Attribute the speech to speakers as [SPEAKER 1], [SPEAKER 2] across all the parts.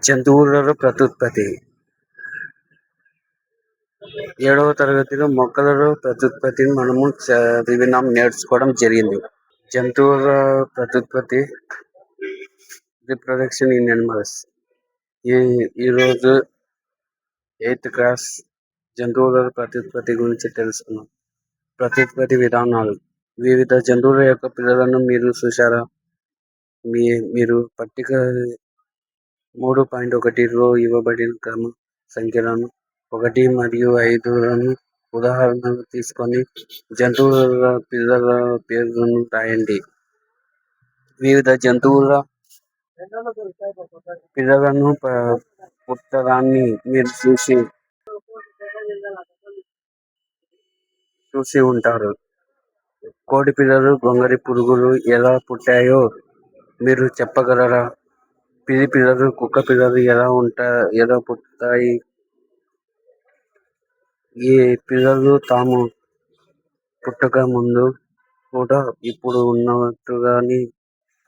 [SPEAKER 1] జంతువులలో ప్రత్యుత్పత్తి. 7వ తరగతిలో మొక్కలలో ప్రత్యుత్పత్తిని మనము చదివినాం, నేర్చుకోవడం జరిగింది. జంతువుల ప్రత్యుత్పత్తి, రిప్రొడక్షన్ ఇన్ యానిమల్స్. ఈరోజు 8th క్లాస్ జంతువుల ప్రత్యుత్పత్తి గురించి తెలుసుకున్నాం. ప్రత్యుత్పత్తి విధానాలు. వివిధ జంతువుల యొక్క పిల్లలను మీరు చూశారా? మీరు పట్టిక 3.1లో ఇవ్వబడిన క్రమ సంఖ్యలను 1 మరియు 5లను ఉదాహరణగా తీసుకొని జంతువుల పిల్లల పేర్లను రాయండి. వివిధ జంతువుల పిల్లలను పుట్టడాన్ని మీరు చూసి ఉంటారు. కోడి పిల్లలు, గొంగళి పురుగులు ఎలా పుట్టాయో మీరు చెప్పగలరా? పిల్లి పిల్లలు, కుక్క పిల్లలు ఎలా పుట్టాయి? ఈ పిల్లలు తాము పుట్టక ముందు కూడా ఇప్పుడు ఉన్నట్టుగానే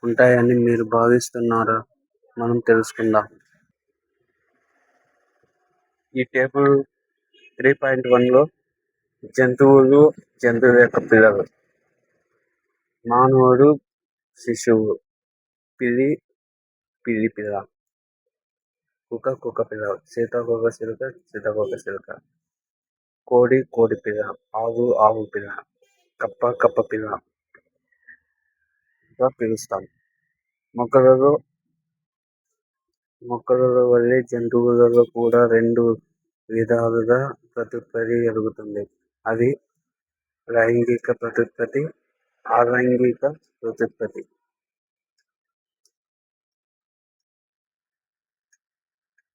[SPEAKER 1] ఉంటాయని మీరు భావిస్తున్నారా? మనం తెలుసుకుందాం. ఈ టేబుల్ 3.1లో జంతువుల యొక్క పిల్లలు. మానవుడు శిశువు, పిల్లి పిల్ల, కుక్క పిల్ల, సీతాకోక చిలుక, కోడి పిల్ల, ఆవు పిల్ల, కప్ప పిల్లగా పిలుస్తాం. మొక్కలలో వలె జంతువులలో కూడా 2 విధాలుగా ప్రత్యుత్పత్తి జరుగుతుంది. అవి లైంగిక ప్రత్యుత్పత్తి, అలైంగిక ప్రత్యుత్పత్తి.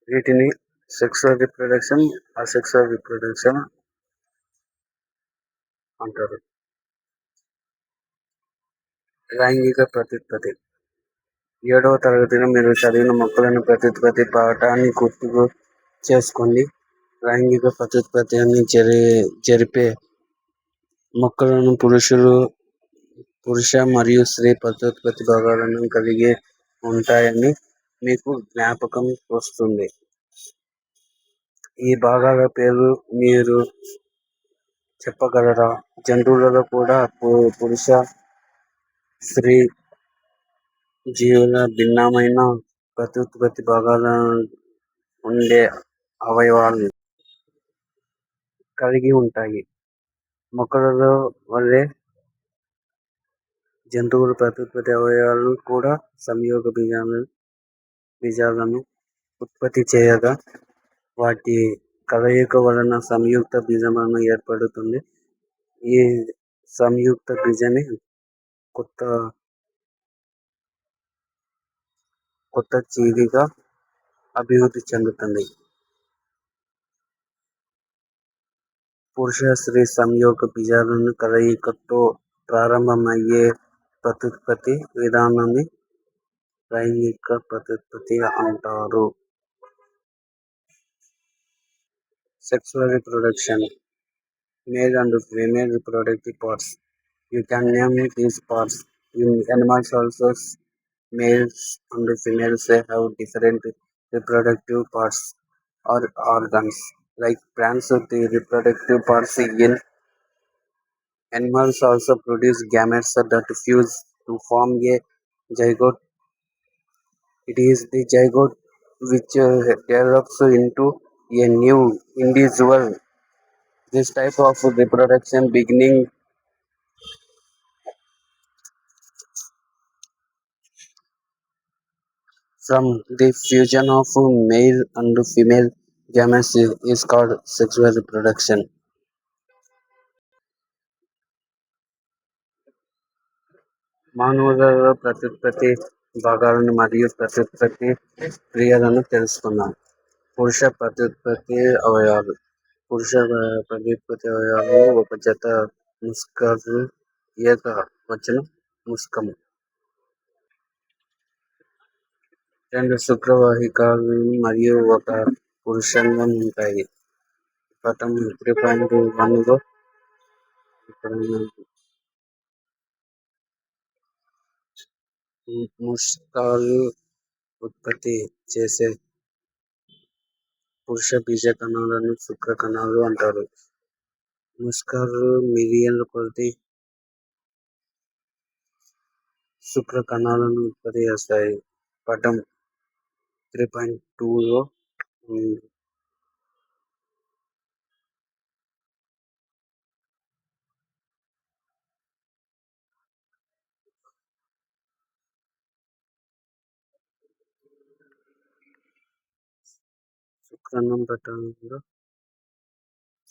[SPEAKER 1] వీటిని సెక్సువల్ రిప్రొడక్షన్, అసెక్సువల్ రిప్రొడక్షన్ అంటారు. లైంగిక ప్రత్యుత్పత్తి. 7వ తరగతిలో మీరు చదివిన మొక్కలను ప్రత్యుత్పత్తి పాఠాన్ని గుర్తు చేసుకోండి. లైంగిక ప్రత్యుత్పత్తిని జరిపే మొక్కలను పురుష మరియు స్త్రీ ప్రత్యుత్పత్తి భాగాలను కలిగి ఉంటాయని మీకు జ్ఞాపకం వస్తుంది. ఈ భాగాల పేర్లు మీరు చెప్పగలరా? జంతువులలో కూడా పురుష, స్త్రీ జీవుల భిన్నమైన ప్రత్యుత్పత్తి భాగాలు ఉండే అవయవాలు కలిగి ఉంటాయి. మొక్కలలో వలె జంతువుల ప్రత్యుత్పత్తి అవయవాలు కూడా సంయోగ బీజాలను ఉత్పత్తి చేయగా వాటి కలయిక వలన సంయుక్త బీజము ఏర్పడుతుంది. ఈ సంయుక్త బీజమే కొత్త జీవిగా అభివృద్ధి చెందుతుంది. పురుష స్త్రీ సంయోగ బీజాల కలయికతో ప్రారంభమయ్యే ప్రత్యుత్పత్తి విధానాన్ని లైంగిక ప్రత్యుత్పత్తి అంటారు. Sexual reproduction. Male and female reproductive parts. You can name these parts. In animals also, males and females have different reproductive parts or organs. Like plants, the reproductive parts in animals also produce gametes that fuse to form a zygote. It is the zygote which develops into a new individual. This type of reproduction beginning from the fusion of male and female gametes is called sexual reproduction. మానవులలో ప్రత్యుత్పత్తి భాగాలను మరియు ప్రత్యుత్పత్తి క్రియలను తెలుసుకుందాం. పురుష ప్రత్యుత్పత్తి అవయవాలు. పురుష ప్రత్యుత్పత్తి అవయవాలు ఒక జత ముస్కలు, ఏకవచనం ముస్కము, 2 శుక్రవాహికలు మరియు ఒక పురుషాంగం ఉంటాయి. పటం 3.1లో ముస్కాలు ఉత్పత్తి చేసే పురుష బీజ కణాలను శుక్ర కణాలు అంటారు. ముస్కర్ మిలియన్ల కొద్ది శుక్ర కణాలను ఉత్పత్తి చేస్తాయి. పటం 3.2లో ఉంది. శుక్రాణం పటంలో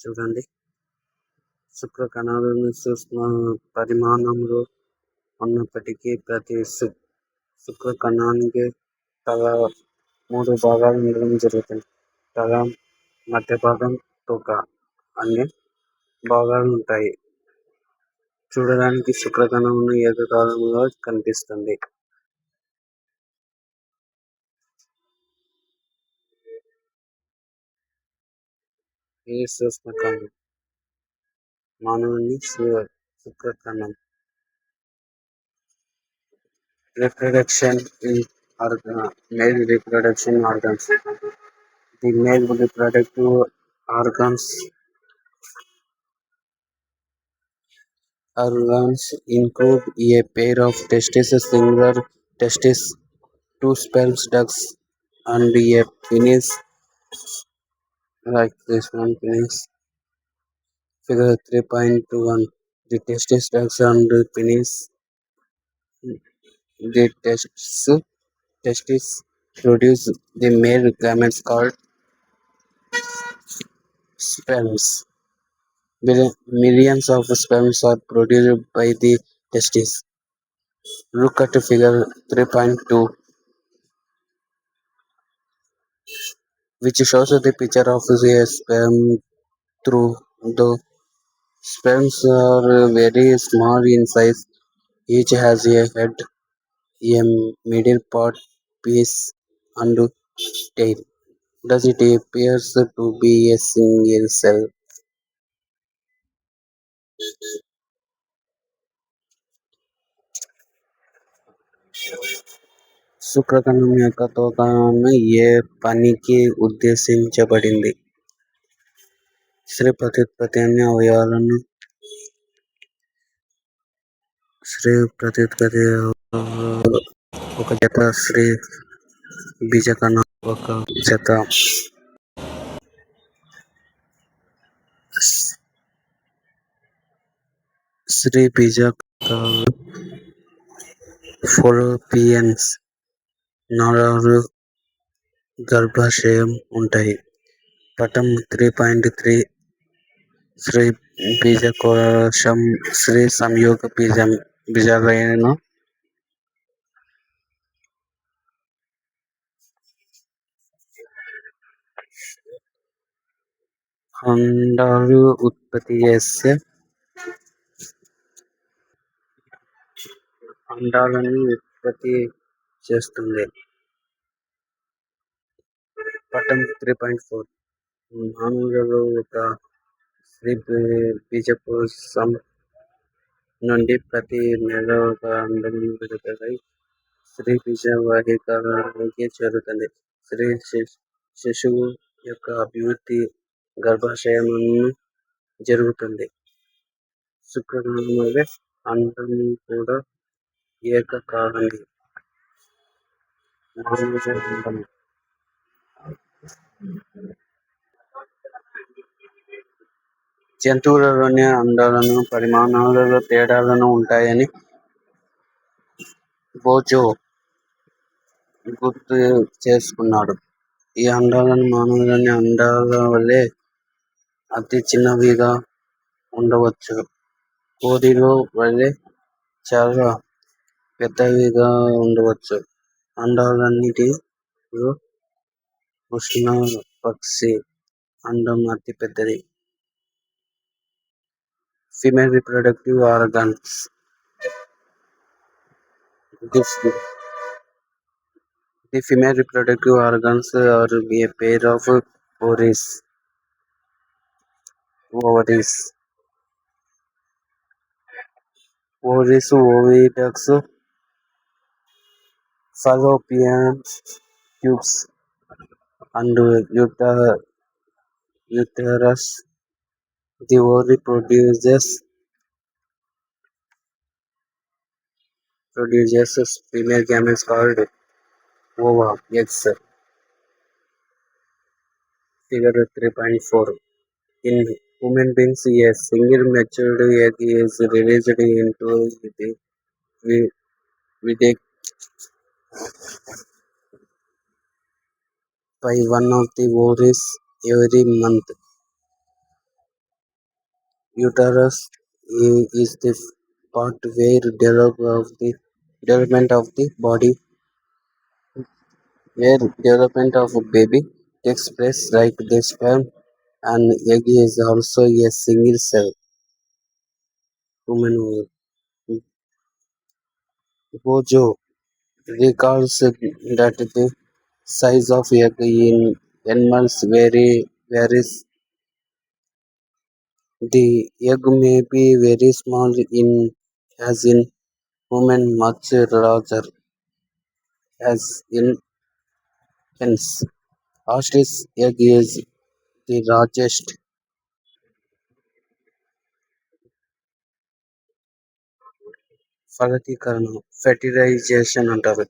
[SPEAKER 1] చూడండి. శుక్ర కణాలను సూక్ష్మ పరిమాణంలో ఉన్నప్పటికీ ప్రతి శుక్ర కణానికి తలా 3 భాగాలు ఉండడం జరుగుతుంది. తల, మధ్య భాగం, తోక అనే భాగాలు ఉంటాయి. చూడడానికి శుక్ర కణం ఏకకాలంలో కనిపిస్తుంది. ఈ సూక్ష్మ కణం మానవుని శుక్ర కణం. Reproduction in male reproduction organs. The male reproductive organs include a pair of testes, singular testis, two sperm ducts, and a penis, like this one penis. Figure 3.21. The testis, ducts, and penis. The testis produce the male gametes called sperms. Millions of sperms are produced by the testes. Look at figure 3.2, which shows the picture of a sperm through the sperms are very small in size. Each has a head, a middle part, piece, and tail. Thus it appears to be a single cell. శుక్రకణం యొక్క తోకం ఏ పనికి ఉద్దేశించబడింది? స్త్రీ ప్రత్యుత్పత్తి అన్ని అవయవాలను ఒక జత స్త్రీ బీజకణాలు ఒక జత స్త్రీ బీజకణాలు ఫాలోపియన్స్ నాళాలు గర్భాశయం ఉంటాయి. పటం 3.3 స్త్రీ బీజకోశం స్త్రీ సంయోగ బీజాలైన అండాలు ఉత్పత్తి చేసే అండాలను ఉత్పత్తి చేస్తుంది. పటం 3.4 మానవులలో ఒక స్త్రీ బీజకోశం నుండి ప్రతి నెల ఒక అండం విడుదలై స్త్రీ బీజవాహికలోకి చేరుతుంది. స్త్రీ శిశువు యొక్క అభివృద్ధి గర్భాశయంలో జరుగుతుంది. శుక్రకణం వలె అండం కూడా ఏకకాలంలో మానవ అండం. జంతువులలోని అండాలను పరిమాణాలలో తేడాలు ఉంటాయని బోజో గుర్తు చేసుకున్నాడు. ఈ అండాలను మానవులోని అండాల వలె అతి చిన్నవిగా ఉండవచ్చు. కోడిలో వలె చాలా పెద్దవిగా ఉండవచ్చు. అండాలన్నిటిలో ఉష్ట్రపక్షి అండం అతి పెద్దది. Female reproductive organs. The female reproductive organs are a pair of ovaries, oviducts, fallopian tubes, and uterus. The ovary produces female gametes called ova, eggs. Figure 3.4. In human beings, a single matured egg is released into the vi- vide by one of the ovaries every month. Uterus is the part development of the body, where development of a baby takes place, like the sperm and egg is also a single cell human ovary. Bojo recalls that the size of egg in animals varies. The egg may be very small in as in human, much larger as in hens. Ostrich egg is the largest. ఫలదీకరణం fertilisation అంటారు.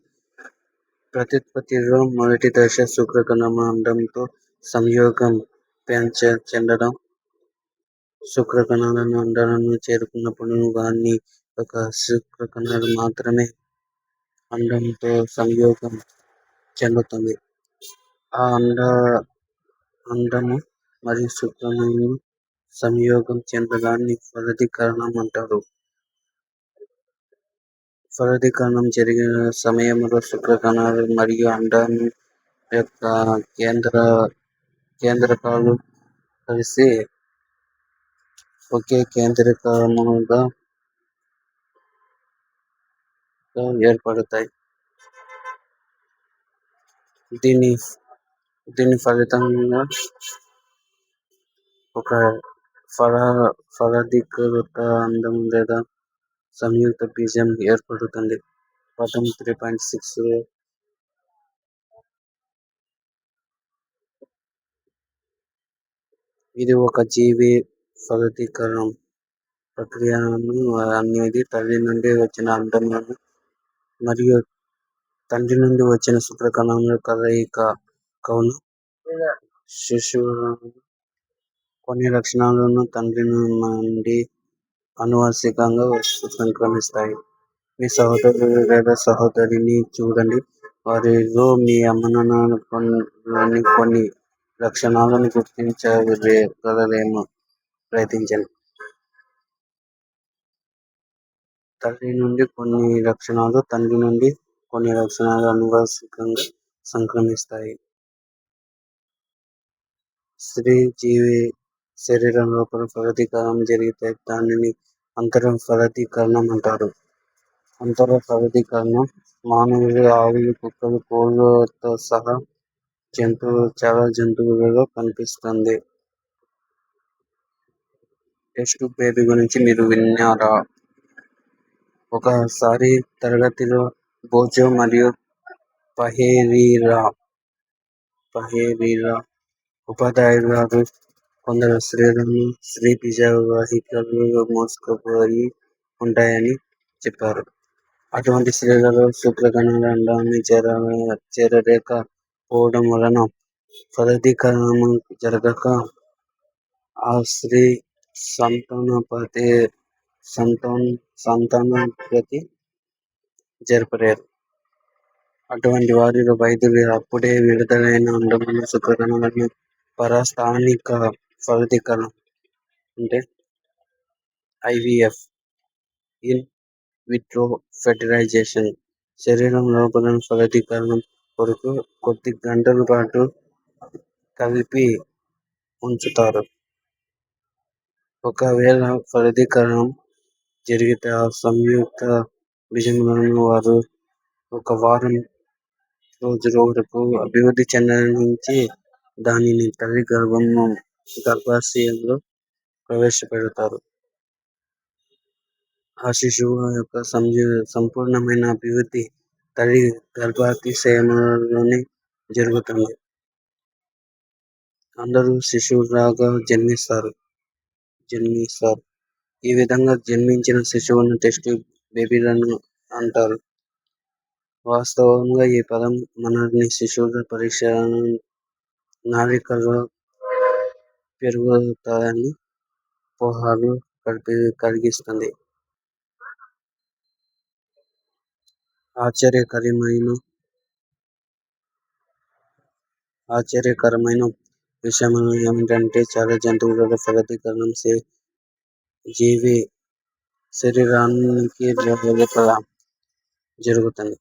[SPEAKER 1] ప్రత్యుత్పత్తిలో మొదటి దశ శుక్రకణమండంతో సంయోగం చెందడం. శుక్రకణాలను అండాలను చేరుకున్నప్పుడు వాని ఒక శుక్రకణాలు మాత్రమే అండంతో సంయోగం చెందుతుంది. ఆ అండము మరియు శుక్రకణాలు సంయోగం చెందడాన్ని ఫలదీకరణం అంటారు. ఫలదీకరణం జరిగిన సమయంలో శుక్రకణాలు మరియు అండం యొక్క కేంద్రకాలు కలిసి ఒకే కేంద్రకముగా ఏర్పడతాయి. దీని దీని ఫలితంగా ఒక ఫలదీకృత అండం లేదా సంయుక్త బీజం ఏర్పడుతుంది. పటం 3.6. ఇది ఒక జీవి ఫలదీకరణం ప్రక్రియను అనేది తల్లి నుండి వచ్చిన అండములను మరియు తండ్రి నుండి వచ్చిన శుక్రకణముల కలయిక కావున శిశువు కొన్ని లక్షణాలను తండ్రి నుండి ఆనువంశికంగా సంక్రమిస్తాయి. మీ సహోదరుడు లేదా సహోదరిని చూడండి. వారిలో మీ అమ్మనాన్నలోని కొన్ని లక్షణాలను గుర్తించగలరేమో ప్రయత్నించండి. తల్లి నుండి కొన్ని లక్షణాలు, తండ్రి నుండి కొన్ని లక్షణాలు ఆనువంశికంగా సంక్రమిస్తాయి. స్త్రీ జీవి శరీరం లోపల ఫలదీకరణం జరిగితే దానిని అంతర ఫలదీకరణం అంటారు. అంతర ఫలదీకరణం మానవులు, ఆవులు, కుక్కలు, కోళ్లతో సహా చాలా జంతువులలో కనిపిస్తుంది. టెస్ట్ ట్యూబ్ బేబీ గురించి మీరు విన్నారా? ఒకసారి తరగతిలో బోజో మరియు పహేరీరా ఉపాధ్యాయులు గారు కొందరు స్త్రీలను స్త్రీ బీజవాహికలు మోసుకుపోయి ఉంటాయని చెప్పారు. అటువంటి స్త్రీలలో శుక్రకణాలు అండాన్ని చేరలేక పోవడం వలన ఫలదీకరణం జరగక ఆ స్త్రీ సంతానోత్పత్తి జరపలేరు. అటువంటి వారిలో వైద్యులు అప్పుడే విడుదలైన అండములు శుక్రకణాలను పరస్థానిక ఫలదీకరణం అంటే ఐవిఎఫ్ ఇన్ విట్రో ఫెర్టిలైజేషన్ శరీరం లోపల ఫలదీకరణం కొరకు కొద్ది గంటల పాటు కలిపి ఉంచుతారు. ఒకవేళ ఫలదీకరణం జరిగితే ఆ సంయుక్త బీజములను వారు ఒక వారం రోజుల వరకు అభివృద్ధి చెందించి దానిని తల్లి గర్భాశయంలో ప్రవేశపెడతారు. ఆ శిశువు యొక్క సంపూర్ణమైన అభివృద్ధి తల్లి గర్భాశయంలోనే జరుగుతుంది. అందరూ శిశువులాగా జన్మిస్తారు. ఈ విధంగా జన్మించిన శిశువులను టెస్ట్ బేబీలను అంటారు. వాస్తవంగా ఈ పదం మనల్ని శిశువుల పరీక్ష నాళికలో పెరుగుతాయని పోహాలు కలిగిస్తుంది. ఆశ్చర్యకరమైన విషయం ఏమిటంటే చాలా జంతువులలో ఫలదీకరణం జీవి శరీరానికి లోపల జరుగుతుంది.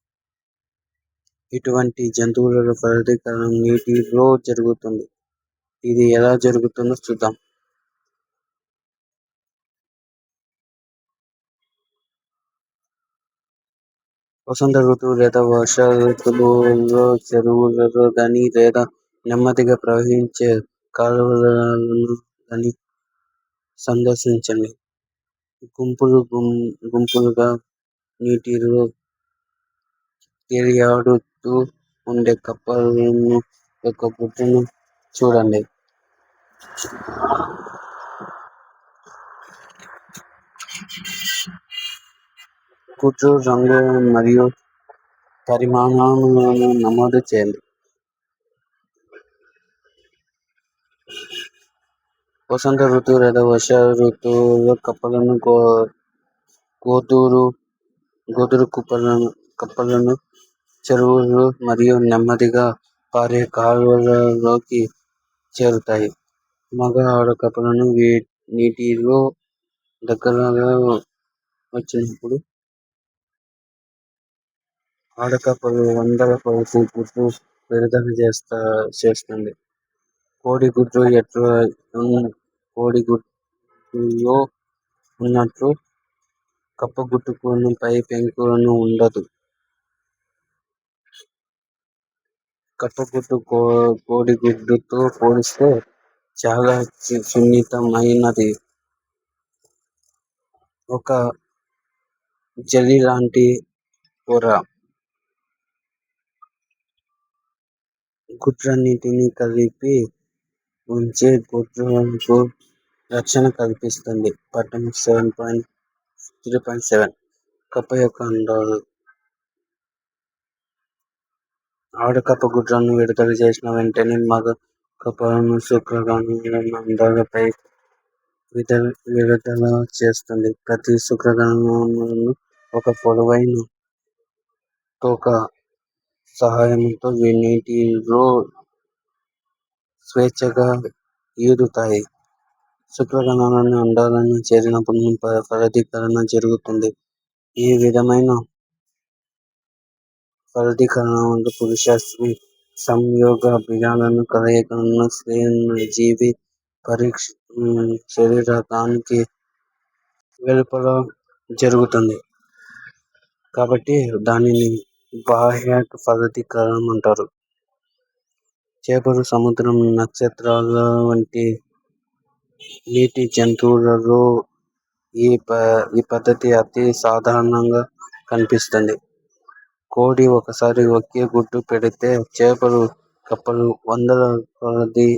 [SPEAKER 1] ఇటువంటి జంతువులలో ఫలదీకరణం నీటిలో జరుగుతుంది. ఇది ఎలా జరుగుతుందో చూద్దాం. వసంత ఋతువు లేదా వర్ష ఋతువులో చెరువులలో గాని లేదా నెమ్మదిగా ప్రవహించే కాలువలను గాని సందర్శించండి. గుంపులుగా నీటిలో తేలియాడుతూ ఉండే కప్పలను యొక్క గుట్టును చూడండి. గుడ్డు రంగు మరియు పరిమాణాలను నమోదు చేయండి. వసంత ఋతువు లేదా వర్ష ఋతువులో కప్పలను గోధురు కప్పలను చెరువులు మరియు నెమ్మదిగా పారే కాలువలలోకి చేరుతాయి. మగ ఆడ కప్పలను నీటిలో దగ్గరగా వచ్చినప్పుడు ఆడకప్పలు వందల కొలది గుడ్లు విడుదల చేస్తుంది. కోడిగుడ్డులో ఉన్నట్లు కప్పగుట్టుకు పై పెంకులను ఉండదు. కప్పగుట్టు కోడిగుడ్డుతో పోలిస్తే చాలా సున్నితమైనది. ఒక జెల్లీ లాంటి పొర. గుడ్లన్నిటినీ కలిపి ఉంచే గుడ్లకు రక్షణ కల్పిస్తుంది. పటం 3.7 కప్ప యొక్క అండాలు. ఆడకప్ప గుడ్లను విడుదల చేసిన వెంటనే మగ కప్పలను శుక్రకణాలను అండాలపై విడుదల చేస్తుంది. ప్రతి శుక్రకణంలోనూ ఒక పొడవైన తోక సహాయంతో నీటిలో స్వేచ్ఛగా ఈదుతాయి. శుక్రకణాలు అండాలను చేరినప్పుడు ఫలదీకరణ జరుగుతుంది. ఈ విధమైన ఫలదీకరణ వల్ల పురుష స్త్రీ సంయోగ బీజాలను కలయికలను జీవి శరీరానికి వెలుపల జరుగుతుంది. కాబట్టి దానిని బాహ్య ఫలదీకరణం అంటారు. చేపలు, సముద్రం, నక్షత్రాల వంటి నీటి జంతువులలో ఈ పద్ధతి అతి సాధారణంగా కనిపిస్తుంది. కోడి ఒకసారి ఒకే గుడ్డు పెడితే చేపలు, కప్పలు వందల కొలది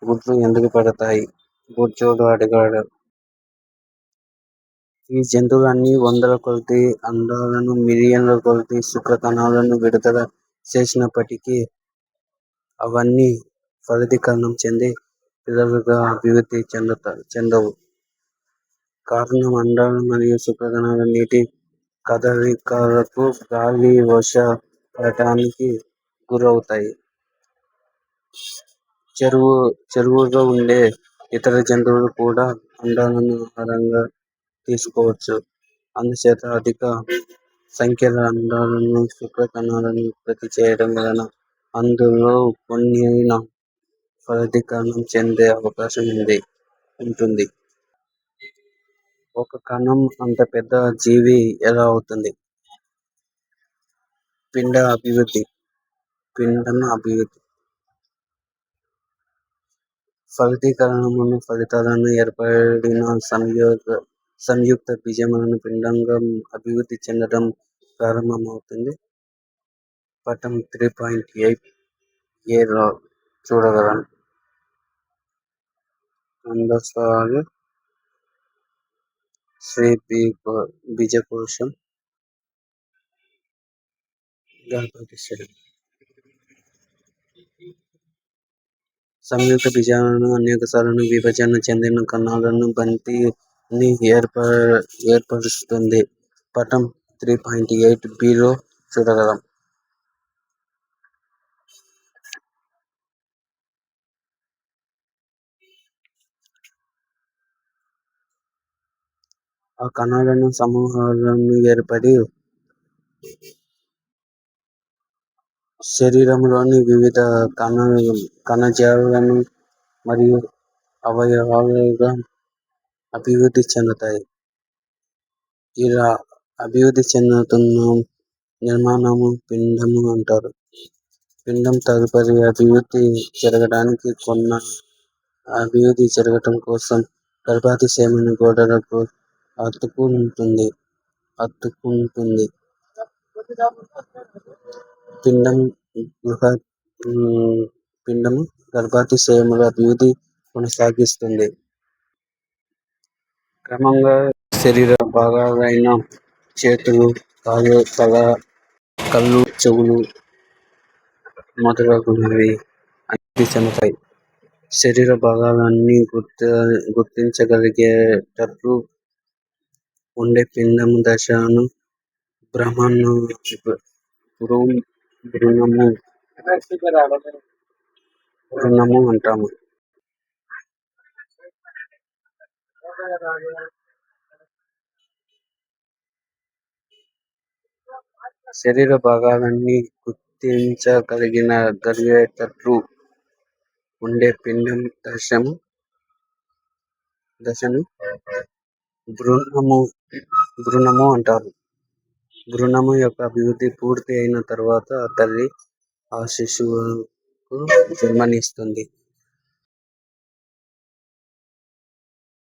[SPEAKER 1] గుడ్లు ఎందుకు పెడతాయి? బుజ్జోడు అడిగాడు. ఈ జంతువులన్నీ వందల కొలది అండాలను, మిలియన్ల కొలది శుక్రకణాలను విడుదల చేసినప్పటికీ అవన్నీ ఫలదీకరణం చెంది పిల్లలుగా అభివృద్ధి చెందవు. కారణం అండాలు మరియు శుక్రకణాల నీటి కదలికలకు గాలి, వర్ష పడటానికి గురవుతాయి. చెరువులో ఉండే ఇతర జంతువులు కూడా అండాలను ఆహారంగా తీసుకోవచ్చు. అందుచేత అధిక సంఖ్యలో అండాలను, శుక్రకణాలను ఉత్పత్తి చేయడం వలన అందులో కొన్ని అయినా ఫలదీకరణం చెందే అవకాశం ఉంటుంది. ఒక కణం అంత పెద్ద జీవి ఎలా అవుతుంది? పిండ అభివృద్ధి. ఫలదీకరణం ఫలితంగా ఏర్పడిన సంయుక్త బీజముల పిండంగా అభివృద్ధి చెందడం ప్రారంభమవుతుంది. పటం 3.8 ఏదో చూడగలం. రెండోసారి స్త్రీ బీజకోశం గర్భవతి. సంయుక్త బీజాణువు అనేకసార్లు విభజన చెందిన కణాలను బంతిని ఏర్పరుస్తుంది. పటం 3.8bలో చూడగలం. ఆ కణాల సమూహాలు ఏర్పడి శరీరంలోని వివిధ కణజాలాలు మరియు అవయవాలుగా అభివృద్ధి చెందుతాయి. ఇలా అభివృద్ధి చెందుతున్న నిర్మాణాన్ని పిండం అంటారు. పిండం తదుపరి అభివృద్ధి జరగటం కోసం గర్భాశయ గోడలకు అతుక్కుంటుంది. పిండం గర్భాశయంలో అభివృద్ధి కొనసాగిస్తుంది. క్రమంగా శరీర భాగాలైన చేతులు, కాళ్ళు, తల, కళ్ళు, చెవులు మొదలగునవి అభివృద్ధి చెందుతాయి. శరీర భాగాలన్నీ గుర్తించగలిగేటట్లు ఉండే పిండం దశను భ్రూణము అంటాము. శరీర భాగాలన్నీ గుర్తించగలిగేటట్లు ఉండే పిండం దశను భ్రూణము అంటారు. భ్రూణము యొక్క అభివృద్ధి పూర్తి అయిన తర్వాత తల్లి ఆ శిశువుకు జన్మనిస్తుంది.